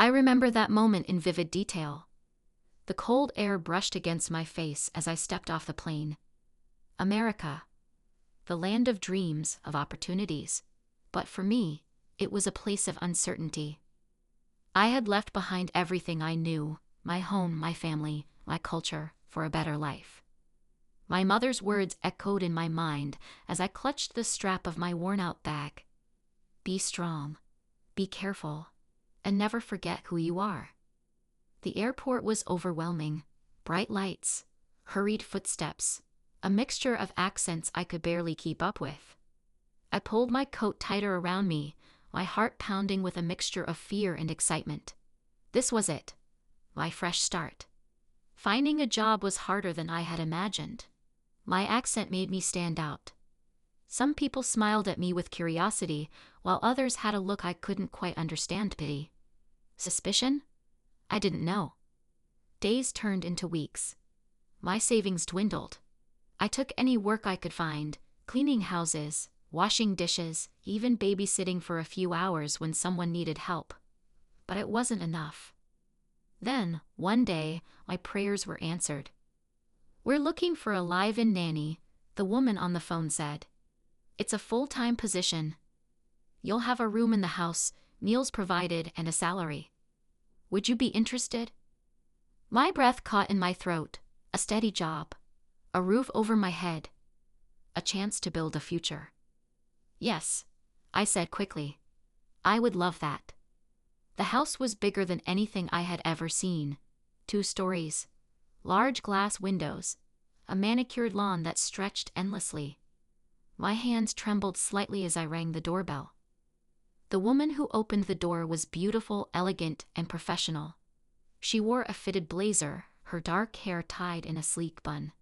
I remember that moment in vivid detail. The cold air brushed against my face as I stepped off the plane. America, the land of dreams, of opportunities. But for me, it was a place of uncertainty. I had left behind everything I knew, my home, my family, my culture, for a better life. My mother's words echoed in my mind as I clutched the strap of my worn-out bag. Be strong, be careful, and never forget who you are. The airport was overwhelming. Bright lights, hurried footsteps, a mixture of accents I could barely keep up with. I pulled my coat tighter around me, my heart pounding with a mixture of fear and excitement. This was it, my fresh start. Finding a job was harder than I had imagined. My accent made me stand out. Some people smiled at me with curiosity, while others had a look I couldn't quite understand. Pity? Suspicion? I didn't know. Days turned into weeks. My savings dwindled. I took any work I could find, cleaning houses, washing dishes, even babysitting for a few hours when someone needed help. But it wasn't enough. Then, one day, my prayers were answered. We're looking for a live-in nanny, the woman on the phone said. It's a full-time position. You'll have a room in the house, meals provided, and a salary. Would you be interested? My breath caught in my throat. A steady job. A roof over my head. A chance to build a future. Yes, I said quickly. I would love that. The house was bigger than anything I had ever seen. 2 stories. Large glass windows. A manicured lawn that stretched endlessly. My hands trembled slightly as I rang the doorbell. The woman who opened the door was beautiful, elegant, and professional. She wore a fitted blazer, her dark hair tied in a sleek bun.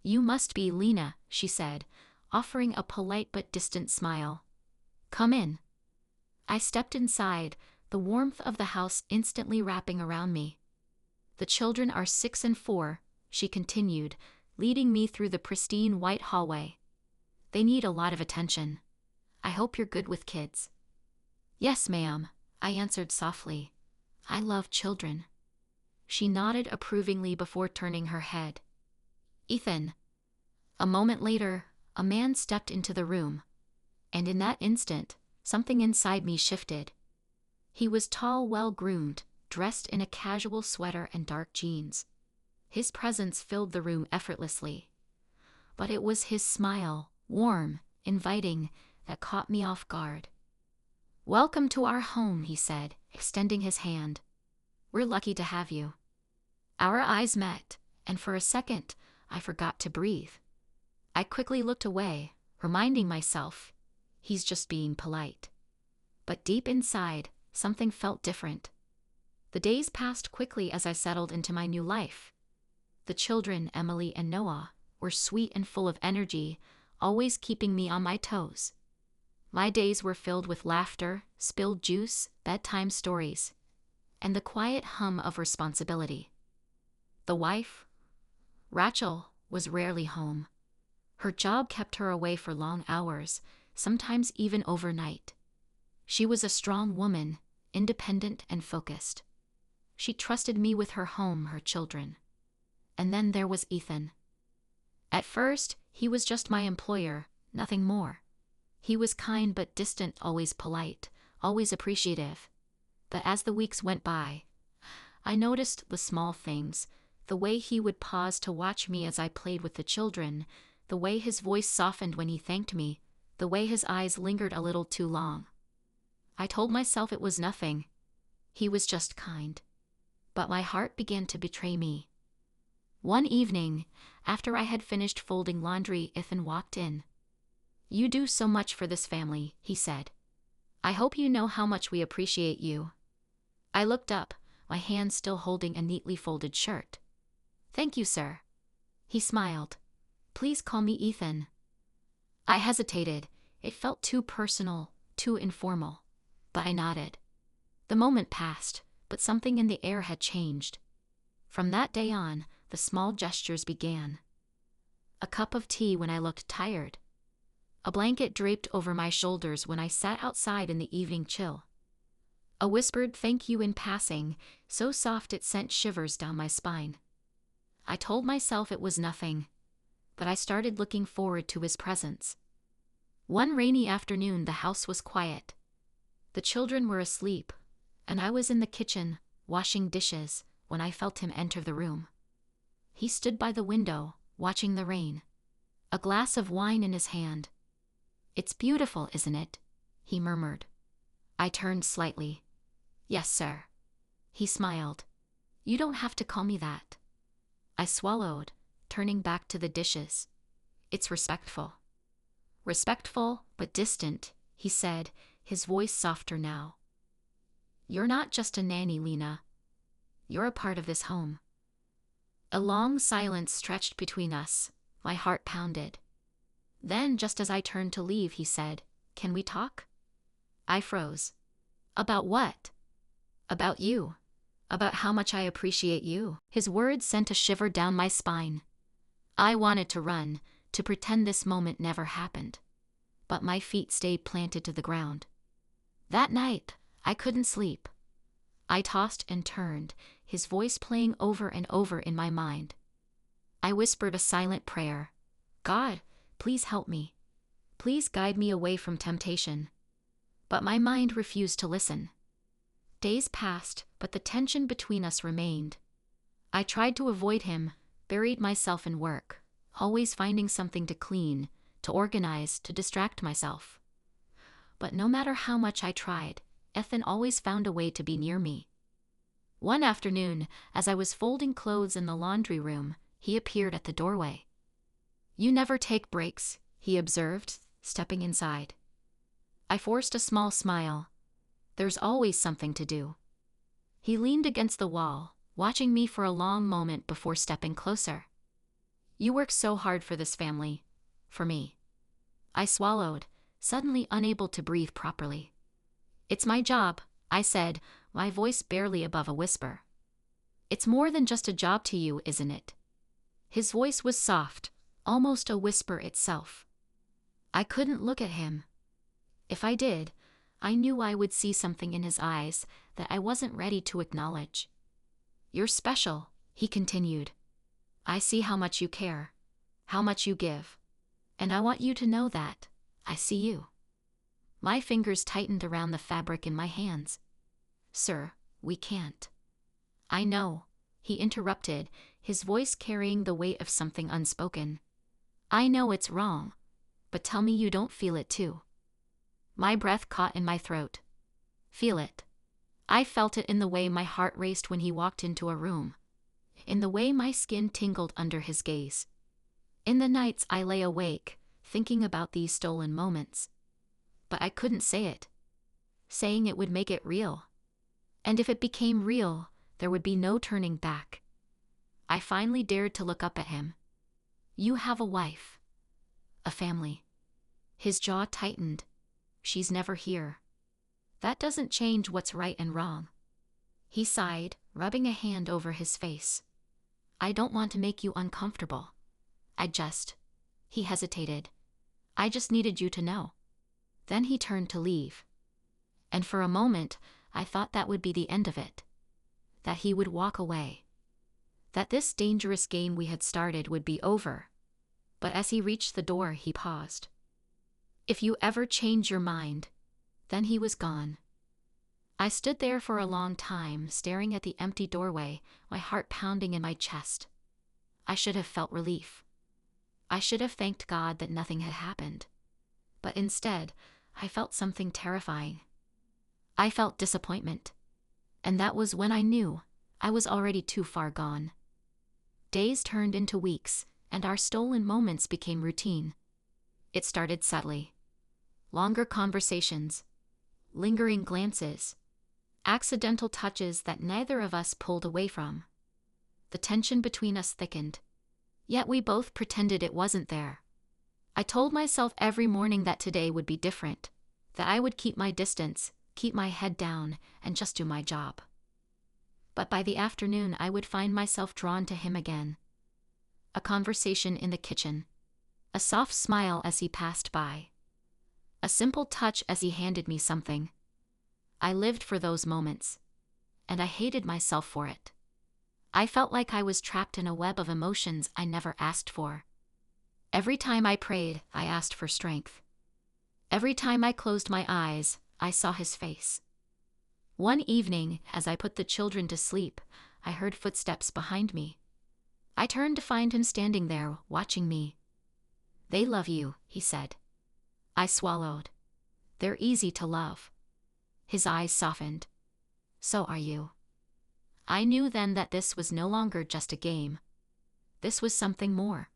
You must be Lena, she said, offering a polite but distant smile. Come in. I stepped inside, the warmth of the house instantly wrapping around me. The children are 6 and 4, she continued, leading me through the pristine white hallway. They need a lot of attention. I hope you're good with kids. Yes, ma'am, I answered softly. I love children. She nodded approvingly before turning her head. Ethan. A moment later, a man stepped into the room. And in that instant, something inside me shifted. He was tall, well-groomed, dressed in a casual sweater and dark jeans. His presence filled the room effortlessly. But it was his smile, warm, inviting, that caught me off guard. Welcome to our home, he said, extending his hand. We're lucky to have you. Our eyes met, and for a second, I forgot to breathe. I quickly looked away, reminding myself, he's just being polite. But deep inside, something felt different. The days passed quickly as I settled into my new life. The children, Emily and Noah, were sweet and full of energy, always keeping me on my toes. My days were filled with laughter, spilled juice, bedtime stories, and the quiet hum of responsibility. The wife, Rachel, was rarely home. Her job kept her away for long hours, sometimes even overnight. She was a strong woman, independent and focused. She trusted me with her home, her children. And then there was Ethan. At first, he was just my employer, nothing more. He was kind but distant, always polite, always appreciative. But as the weeks went by, I noticed the small things, the way he would pause to watch me as I played with the children, the way his voice softened when he thanked me, the way his eyes lingered a little too long. I told myself it was nothing. He was just kind. But my heart began to betray me. One evening, after I had finished folding laundry, Ethan walked in. You do so much for this family, he said. I hope you know how much we appreciate you. I looked up, my hand still holding a neatly folded shirt. Thank you, sir. He smiled. Please call me Ethan. I hesitated. It felt too personal, too informal. But I nodded. The moment passed, but something in the air had changed. From that day on, the small gestures began. A cup of tea when I looked tired. A blanket draped over my shoulders when I sat outside in the evening chill. A whispered thank you in passing, so soft it sent shivers down my spine. I told myself it was nothing, but I started looking forward to his presence. One rainy afternoon, the house was quiet. The children were asleep, and I was in the kitchen, washing dishes, when I felt him enter the room. He stood by the window, watching the rain, a glass of wine in his hand. "It's beautiful, isn't it?" he murmured. I turned slightly. "Yes, sir." He smiled. "You don't have to call me that." I swallowed, turning back to the dishes. "It's respectful." "Respectful, but distant," he said, his voice softer now. "You're not just a nanny, Lena. You're a part of this home." A long silence stretched between us. My heart pounded. Then, just as I turned to leave, he said, "Can we talk?" I froze. "About what?" "About you. About how much I appreciate you." His words sent a shiver down my spine. I wanted to run, to pretend this moment never happened. But my feet stayed planted to the ground. That night, I couldn't sleep. I tossed and turned, his voice playing over and over in my mind. I whispered a silent prayer. "God, please help me. Please guide me away from temptation." But my mind refused to listen. Days passed, but the tension between us remained. I tried to avoid him, buried myself in work, always finding something to clean, to organize, to distract myself. But no matter how much I tried, Ethan always found a way to be near me. One afternoon, as I was folding clothes in the laundry room, he appeared at the doorway. "You never take breaks," he observed, stepping inside. I forced a small smile. "There's always something to do." He leaned against the wall, watching me for a long moment before stepping closer. "You work so hard for this family. For me." I swallowed, suddenly unable to breathe properly. "It's my job," I said, my voice barely above a whisper. "It's more than just a job to you, isn't it?" His voice was soft, almost a whisper itself. I couldn't look at him. If I did, I knew I would see something in his eyes that I wasn't ready to acknowledge. "You're special," he continued. "I see how much you care, how much you give. And I want you to know that I see you." My fingers tightened around the fabric in my hands. "Sir, we can't." "I know," he interrupted, his voice carrying the weight of something unspoken. "I know it's wrong, but tell me you don't feel it too." My breath caught in my throat. Feel it. I felt it in the way my heart raced when he walked into a room, in the way my skin tingled under his gaze. In the nights I lay awake, thinking about these stolen moments. But I couldn't say it. Saying it would make it real. And if it became real, there would be no turning back. I finally dared to look up at him. "You have a wife. A family." His jaw tightened. "She's never here." "That doesn't change what's right and wrong." He sighed, rubbing a hand over his face. "I don't want to make you uncomfortable. He hesitated. "I just needed you to know." Then he turned to leave. And for a moment, I thought that would be the end of it. That he would walk away. That this dangerous game we had started would be over. But as he reached the door, he paused. "If you ever change your mind." Then he was gone. I stood there for a long time, staring at the empty doorway, my heart pounding in my chest. I should have felt relief. I should have thanked God that nothing had happened. But instead, I felt something terrifying. I felt disappointment. And that was when I knew I was already too far gone. Days turned into weeks, and our stolen moments became routine. It started subtly. Longer conversations, lingering glances, accidental touches that neither of us pulled away from. The tension between us thickened. Yet we both pretended it wasn't there. I told myself every morning that today would be different, that I would keep my distance, keep my head down, and just do my job. But by the afternoon, I would find myself drawn to him again. A conversation in the kitchen. A soft smile as he passed by. A simple touch as he handed me something. I lived for those moments, and I hated myself for it. I felt like I was trapped in a web of emotions I never asked for. Every time I prayed, I asked for strength. Every time I closed my eyes, I saw his face. One evening, as I put the children to sleep, I heard footsteps behind me. I turned to find him standing there, watching me. "They love you," he said. I swallowed. "They're easy to love." His eyes softened. "So are you." I knew then that this was no longer just a game. This was something more.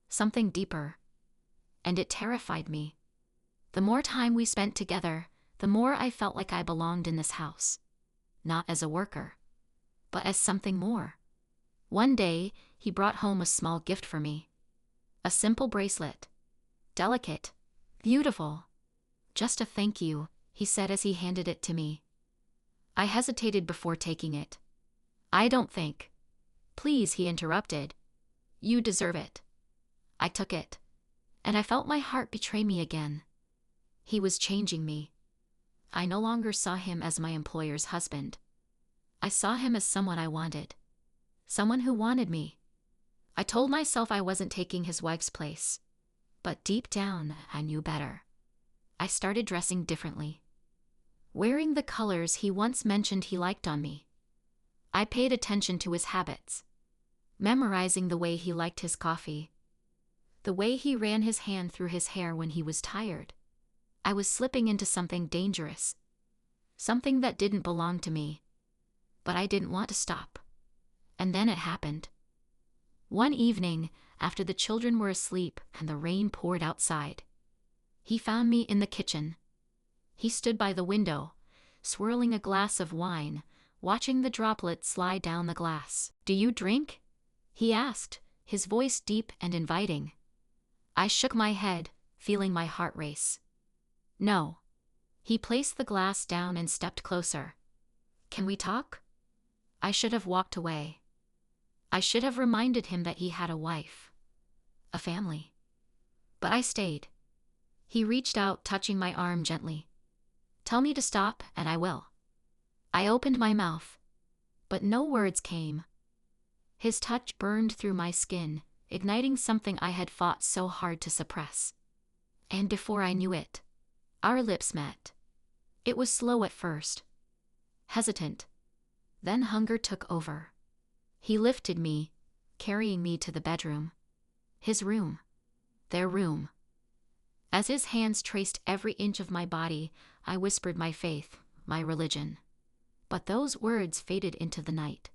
Something deeper. And it terrified me. The more time we spent together, the more I felt like I belonged in this house. Not as a worker, but as something more. One day, he brought home a small gift for me. A simple bracelet. Delicate. Beautiful. "Just a thank you," he said as he handed it to me. I hesitated before taking it. "I don't think." "Please," he interrupted. "You deserve it." I took it, and I felt my heart betray me again. He was changing me. I no longer saw him as my employer's husband. I saw him as someone I wanted. Someone who wanted me. I told myself I wasn't taking his wife's place. But deep down, I knew better. I started dressing differently. Wearing the colors he once mentioned he liked on me. I paid attention to his habits. Memorizing the way he liked his coffee. The way he ran his hand through his hair when he was tired. I was slipping into something dangerous. Something that didn't belong to me. But I didn't want to stop. And then it happened. One evening, after the children were asleep and the rain poured outside, he found me in the kitchen. He stood by the window, swirling a glass of wine, watching the droplets slide down the glass. "Do you drink?" he asked, his voice deep and inviting. I shook my head, feeling my heart race. "No." He placed the glass down and stepped closer. "Can we talk?" I should have walked away. I should have reminded him that he had a wife. A family. But I stayed. He reached out, touching my arm gently. "Tell me to stop, and I will." I opened my mouth, but no words came. His touch burned through my skin, igniting something I had fought so hard to suppress. And before I knew it, our lips met. It was slow at first. Hesitant. Then hunger took over. He lifted me, carrying me to the bedroom. His room. Their room. As his hands traced every inch of my body, I whispered my faith, my religion. But those words faded into the night.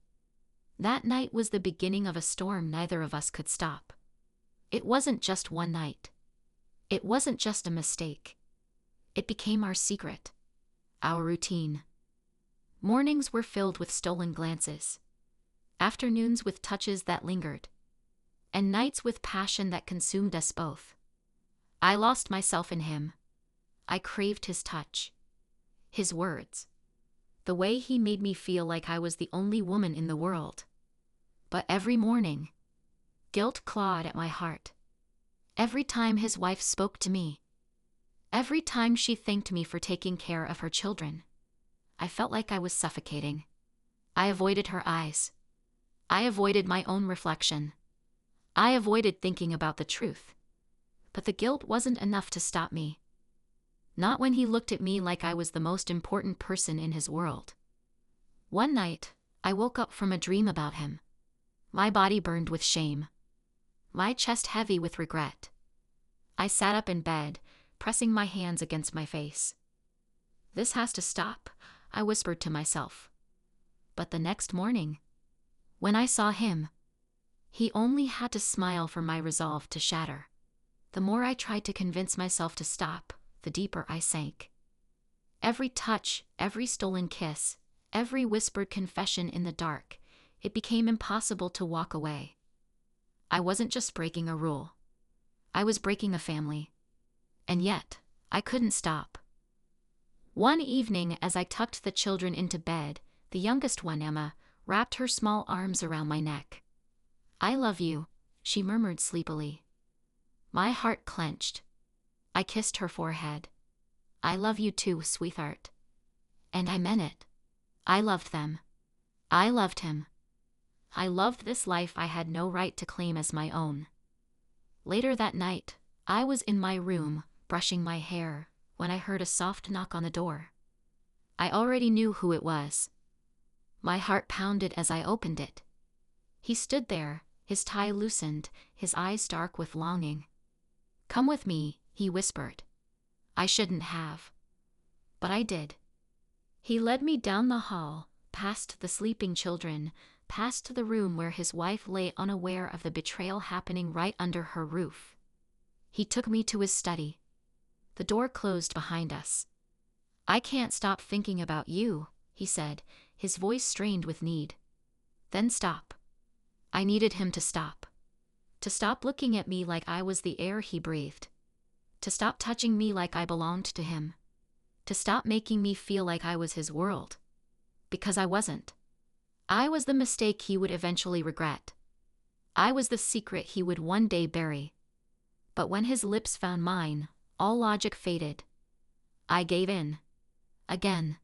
That night was the beginning of a storm neither of us could stop. It wasn't just one night. It wasn't just a mistake. It became our secret. Our routine. Mornings were filled with stolen glances. Afternoons with touches that lingered. And nights with passion that consumed us both. I lost myself in him. I craved his touch. His words. The way he made me feel like I was the only woman in the world. But every morning, guilt clawed at my heart. Every time his wife spoke to me. Every time she thanked me for taking care of her children. I felt like I was suffocating. I avoided her eyes. I avoided my own reflection. I avoided thinking about the truth. But the guilt wasn't enough to stop me. Not when he looked at me like I was the most important person in his world. One night, I woke up from a dream about him. My body burned with shame. My chest heavy with regret. I sat up in bed, pressing my hands against my face. "This has to stop," I whispered to myself. But the next morning, when I saw him, he only had to smile for my resolve to shatter. The more I tried to convince myself to stop, the deeper I sank. Every touch, every stolen kiss, every whispered confession in the dark, it became impossible to walk away. I wasn't just breaking a rule. I was breaking a family. And yet, I couldn't stop. One evening, as I tucked the children into bed, the youngest one, Emma, wrapped her small arms around my neck. "I love you," she murmured sleepily. My heart clenched. I kissed her forehead. "I love you too, sweetheart." And I meant it. I loved them. I loved him. I loved this life I had no right to claim as my own. Later that night, I was in my room, brushing my hair, when I heard a soft knock on the door. I already knew who it was. My heart pounded as I opened it. He stood there, his tie loosened, his eyes dark with longing. "Come with me," he whispered. I shouldn't have. But I did. He led me down the hall, past the sleeping children, past the room where his wife lay unaware of the betrayal happening right under her roof. He took me to his study. The door closed behind us. "I can't stop thinking about you," he said, his voice strained with need. Then stop. I needed him to stop. To stop looking at me like I was the air he breathed. To stop touching me like I belonged to him. To stop making me feel like I was his world. Because I wasn't. I was the mistake he would eventually regret. I was the secret he would one day bury. But when his lips found mine, all logic faded. I gave in. Again.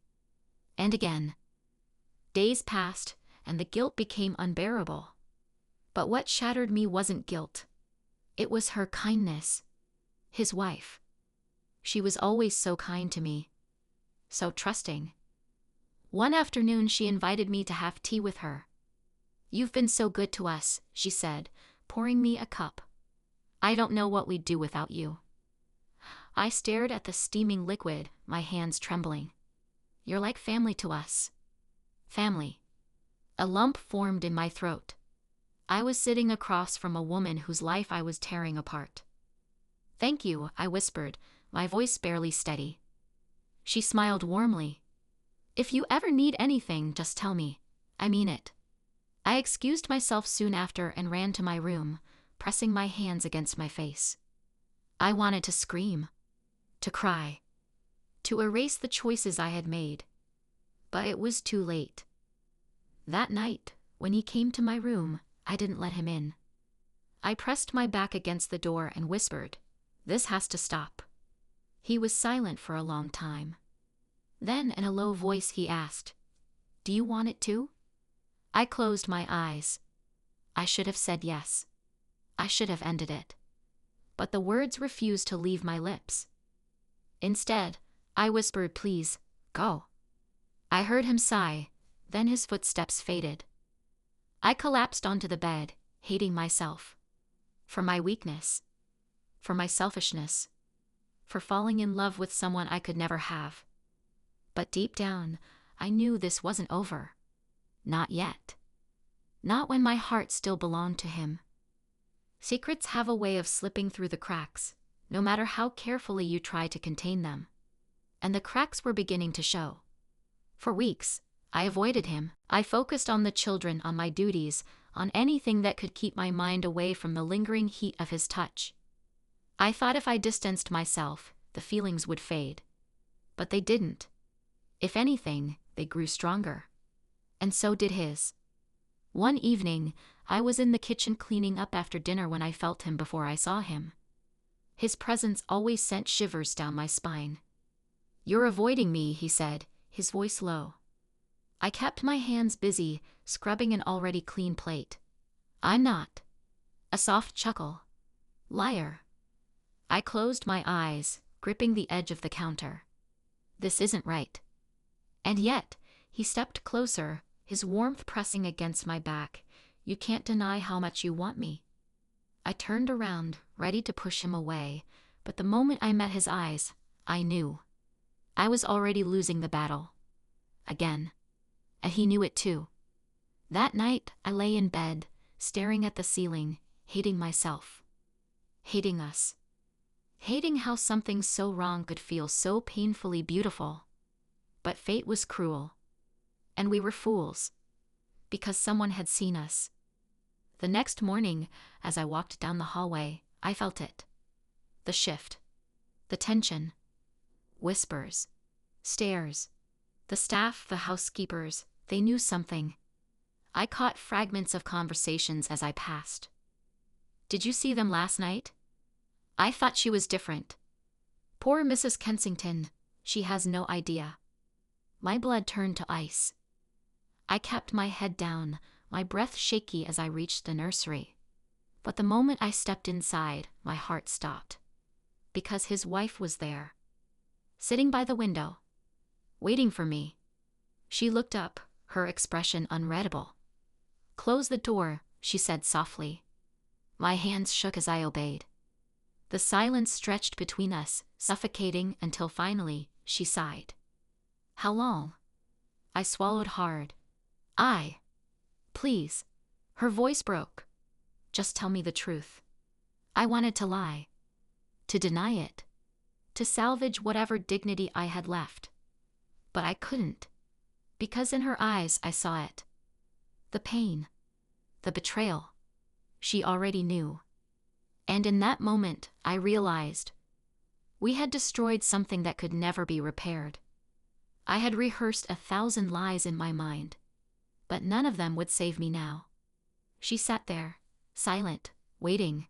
And again. Days passed, and the guilt became unbearable. But what shattered me wasn't guilt. It was her kindness. His wife. She was always so kind to me. So trusting. One afternoon she invited me to have tea with her. "You've been so good to us," she said, pouring me a cup. "I don't know what we'd do without you." I stared at the steaming liquid, my hands trembling. "You're like family to us." Family. A lump formed in my throat. I was sitting across from a woman whose life I was tearing apart. "Thank you," I whispered, my voice barely steady. She smiled warmly. "If you ever need anything, just tell me. I mean it." I excused myself soon after and ran to my room, pressing my hands against my face. I wanted to scream. To cry. To erase the choices I had made. But it was too late. That night, when he came to my room, I didn't let him in. I pressed my back against the door and whispered, "This has to stop." He was silent for a long time. Then, in a low voice, he asked, "Do you want it too?" I closed my eyes. I should have said yes. I should have ended it. But the words refused to leave my lips. Instead, I whispered, "Please, go." I heard him sigh, then his footsteps faded. I collapsed onto the bed, hating myself. For my weakness. For my selfishness. For falling in love with someone I could never have. But deep down, I knew this wasn't over. Not yet. Not when my heart still belonged to him. Secrets have a way of slipping through the cracks, no matter how carefully you try to contain them. And the cracks were beginning to show. For weeks, I avoided him. I focused on the children, on my duties, on anything that could keep my mind away from the lingering heat of his touch. I thought if I distanced myself, the feelings would fade. But they didn't. If anything, they grew stronger. And so did his. One evening, I was in the kitchen cleaning up after dinner when I felt him before I saw him. His presence always sent shivers down my spine. "You're avoiding me," he said, his voice low. I kept my hands busy, scrubbing an already clean plate. "I'm not." A soft chuckle. "Liar." I closed my eyes, gripping the edge of the counter. This isn't right. And yet, he stepped closer, his warmth pressing against my back. "You can't deny how much you want me." I turned around, ready to push him away, but the moment I met his eyes, I knew. I was already losing the battle. Again. And he knew it too. That night, I lay in bed, staring at the ceiling, hating myself. Hating us. Hating how something so wrong could feel so painfully beautiful. But fate was cruel. And we were fools. Because someone had seen us. The next morning, as I walked down the hallway, I felt it. The shift. The tension. Whispers. Stares. The staff, the housekeepers, they knew something. I caught fragments of conversations as I passed. "Did you see them last night? I thought she was different. Poor Mrs. Kensington, she has no idea." My blood turned to ice. I kept my head down, my breath shaky as I reached the nursery. But the moment I stepped inside, my heart stopped. Because his wife was there, sitting by the window, waiting for me. She looked up, her expression unreadable. "Close the door," she said softly. My hands shook as I obeyed. The silence stretched between us, suffocating until finally, she sighed. "How long?" I swallowed hard. Please." Her voice broke. "Just tell me the truth." I wanted to lie. To deny it. To salvage whatever dignity I had left. But I couldn't. Because in her eyes I saw it. The pain. The betrayal. She already knew. And in that moment, I realized we had destroyed something that could never be repaired. I had rehearsed 1,000 lies in my mind, but none of them would save me now. She sat there, silent, waiting.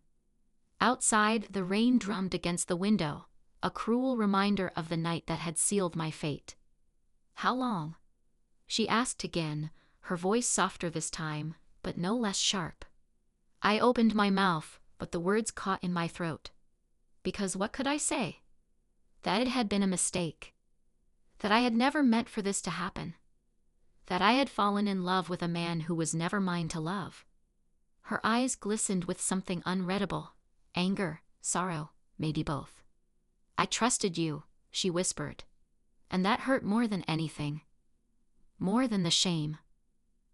Outside, the rain drummed against the window, a cruel reminder of the night that had sealed my fate. "How long?" she asked again, her voice softer this time, but no less sharp. I opened my mouth, but the words caught in my throat. Because what could I say? That it had been a mistake. That I had never meant for this to happen. That I had fallen in love with a man who was never mine to love. Her eyes glistened with something unreadable. Anger, sorrow, maybe both. "I trusted you," she whispered. And that hurt more than anything. More than the shame.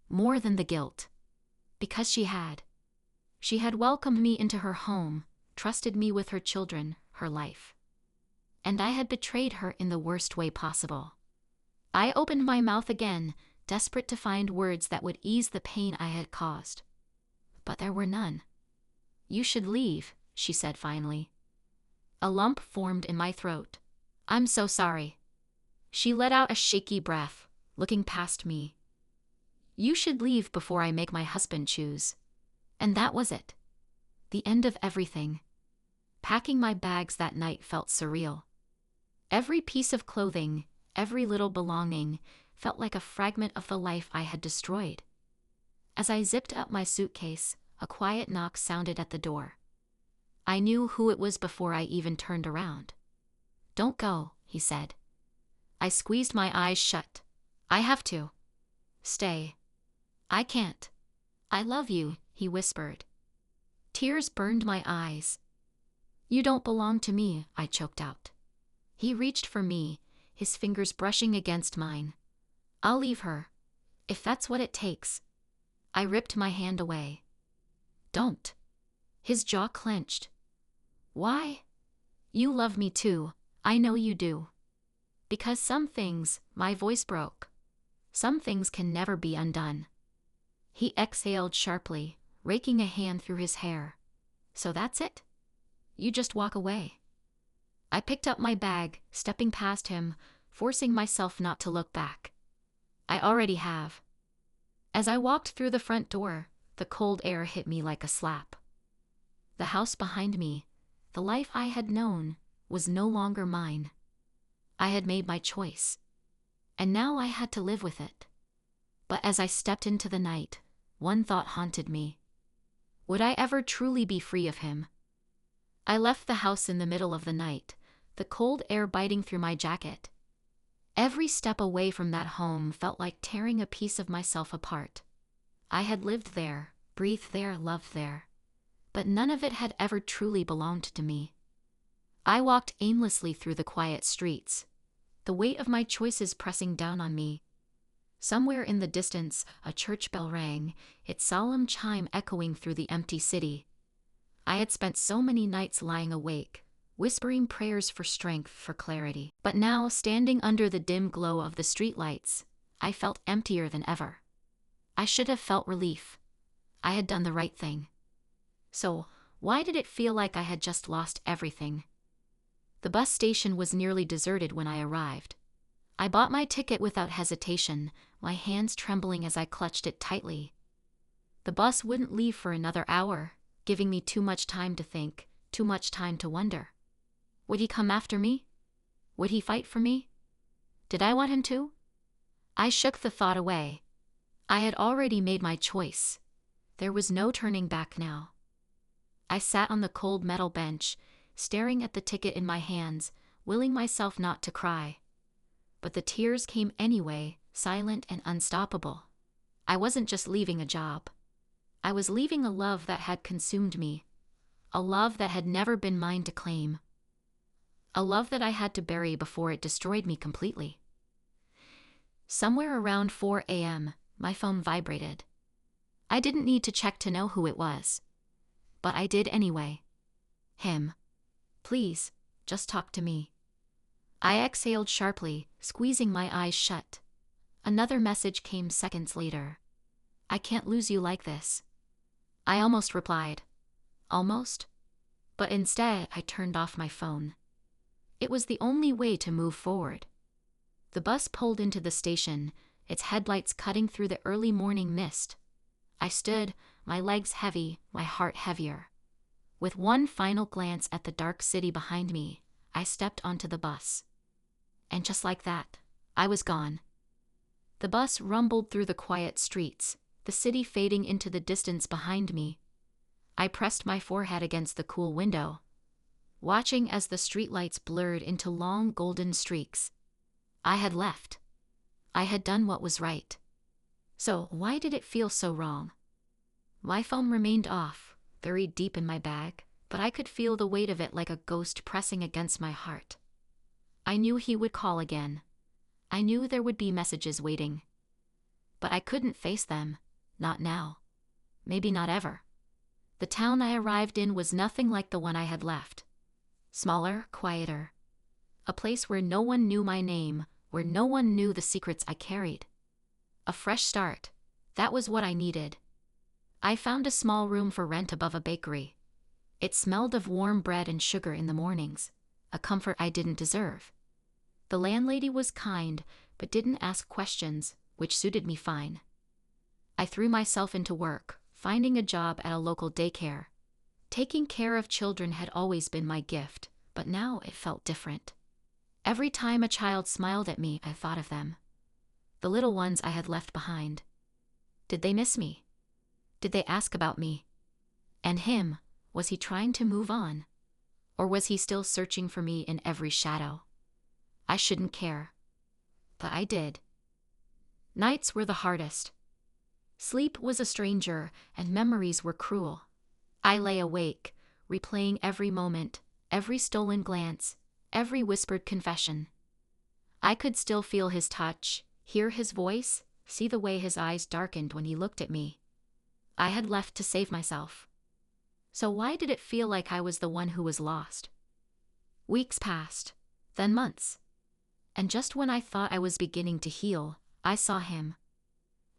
More than the guilt. Because she had. She had welcomed me into her home, trusted me with her children, her life. And I had betrayed her in the worst way possible. I opened my mouth again, desperate to find words that would ease the pain I had caused. But there were none. "You should leave," she said finally. A lump formed in my throat. "I'm so sorry." She let out a shaky breath, looking past me. "You should leave before I make my husband choose." And that was it. The end of everything. Packing my bags that night felt surreal. Every piece of clothing, every little belonging, felt like a fragment of the life I had destroyed. As I zipped up my suitcase, a quiet knock sounded at the door. I knew who it was before I even turned around. "Don't go," he said. I squeezed my eyes shut. "I have to." "Stay." "I can't." "I love you," he whispered. Tears burned my eyes. "You don't belong to me," I choked out. He reached for me, his fingers brushing against mine. "I'll leave her, if that's what it takes." I ripped my hand away. "Don't." His jaw clenched. "Why?" "You love me too, I know you do." "Because some things," my voice broke. "Some things can never be undone." He exhaled sharply, raking a hand through his hair. "So that's it? You just walk away?" I picked up my bag, stepping past him, forcing myself not to look back. "I already have." As I walked through the front door, the cold air hit me like a slap. The house behind me, the life I had known, was no longer mine. I had made my choice, and now I had to live with it. But as I stepped into the night, one thought haunted me. Would I ever truly be free of him? I left the house in the middle of the night, the cold air biting through my jacket. Every step away from that home felt like tearing a piece of myself apart. I had lived there, breathed there, loved there. But none of it had ever truly belonged to me. I walked aimlessly through the quiet streets, the weight of my choices pressing down on me. Somewhere in the distance, a church bell rang, its solemn chime echoing through the empty city. I had spent so many nights lying awake, whispering prayers for strength, for clarity. But now, standing under the dim glow of the streetlights, I felt emptier than ever. I should have felt relief. I had done the right thing. So, why did it feel like I had just lost everything? The bus station was nearly deserted when I arrived. I bought my ticket without hesitation, my hands trembling as I clutched it tightly. The bus wouldn't leave for another hour, giving me too much time to think, too much time to wonder. Would he come after me? Would he fight for me? Did I want him to? I shook the thought away. I had already made my choice. There was no turning back now. I sat on the cold metal bench, staring at the ticket in my hands, willing myself not to cry. But the tears came anyway, silent and unstoppable. I wasn't just leaving a job. I was leaving a love that had consumed me. A love that had never been mine to claim. A love that I had to bury before it destroyed me completely. Somewhere around 4 a.m., my phone vibrated. I didn't need to check to know who it was. But I did anyway. Him. Please, just talk to me. I exhaled sharply, squeezing my eyes shut. Another message came seconds later. I can't lose you like this. I almost replied. Almost? But instead, I turned off my phone. It was the only way to move forward. The bus pulled into the station, its headlights cutting through the early morning mist. I stood, my legs heavy, my heart heavier. With one final glance at the dark city behind me, I stepped onto the bus. And just like that, I was gone. The bus rumbled through the quiet streets, the city fading into the distance behind me. I pressed my forehead against the cool window, watching as the streetlights blurred into long golden streaks. I had left. I had done what was right. So why did it feel so wrong? My phone remained off, buried deep in my bag, but I could feel the weight of it like a ghost pressing against my heart. I knew he would call again. I knew there would be messages waiting. But I couldn't face them, not now. Maybe not ever. The town I arrived in was nothing like the one I had left. Smaller, quieter. A place where no one knew my name, where no one knew the secrets I carried. A fresh start. That was what I needed. I found a small room for rent above a bakery. It smelled of warm bread and sugar in the mornings, a comfort I didn't deserve. The landlady was kind, but didn't ask questions, which suited me fine. I threw myself into work, finding a job at a local daycare. Taking care of children had always been my gift, but now it felt different. Every time a child smiled at me, I thought of them. The little ones I had left behind. Did they miss me? Did they ask about me? And him, was he trying to move on? Or was he still searching for me in every shadow? I shouldn't care. But I did. Nights were the hardest. Sleep was a stranger, and memories were cruel. I lay awake, replaying every moment, every stolen glance, every whispered confession. I could still feel his touch, hear his voice, see the way his eyes darkened when he looked at me. I had left to save myself. So why did it feel like I was the one who was lost? Weeks passed, then months. And just when I thought I was beginning to heal, I saw him.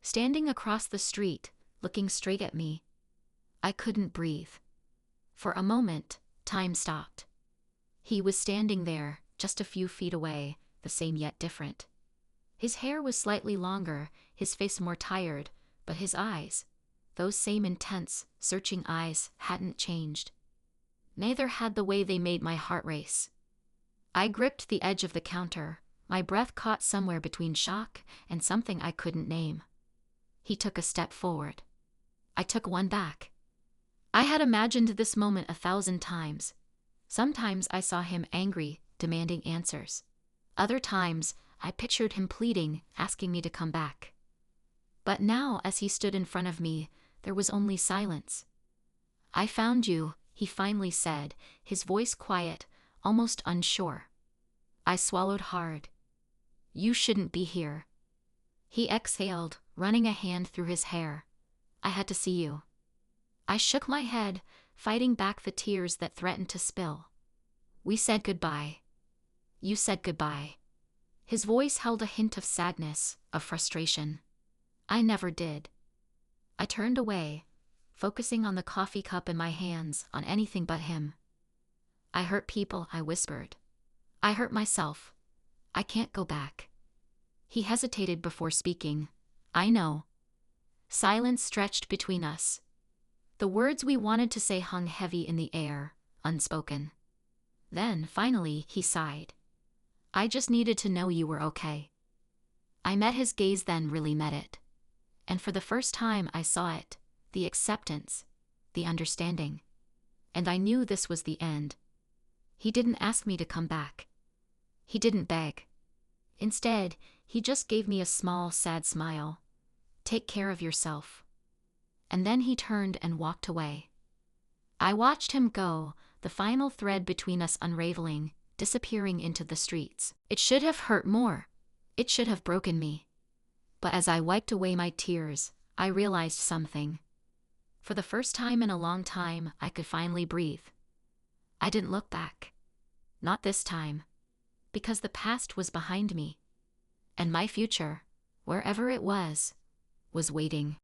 Standing across the street, looking straight at me. I couldn't breathe. For a moment, time stopped. He was standing there, just a few feet away, the same yet different. His hair was slightly longer, his face more tired, but his eyes, those same intense, searching eyes, hadn't changed. Neither had the way they made my heart race. I gripped the edge of the counter, my breath caught somewhere between shock and something I couldn't name. He took a step forward. I took one back. I had imagined this moment 1,000 times. Sometimes I saw him angry, demanding answers. Other times, I pictured him pleading, asking me to come back. But now, as he stood in front of me, there was only silence. I found you, he finally said, his voice quiet, almost unsure. I swallowed hard. You shouldn't be here. He exhaled, running a hand through his hair. I had to see you. I shook my head, fighting back the tears that threatened to spill. We said goodbye. You said goodbye. His voice held a hint of sadness, of frustration. I never did. I turned away, focusing on the coffee cup in my hands, on anything but him. I hurt people, I whispered. I hurt myself. I can't go back. He hesitated before speaking. I know. Silence stretched between us. The words we wanted to say hung heavy in the air, unspoken. Then, finally, he sighed. I just needed to know you were okay. I met his gaze, then really met it. And for the first time I saw it, the acceptance, the understanding. And I knew this was the end. He didn't ask me to come back. He didn't beg. Instead, he just gave me a small, sad smile. Take care of yourself. And then he turned and walked away. I watched him go, the final thread between us unraveling, disappearing into the streets. It should have hurt more. It should have broken me. But as I wiped away my tears, I realized something. For the first time in a long time, I could finally breathe. I didn't look back. Not this time. Because the past was behind me. And my future, wherever it was waiting.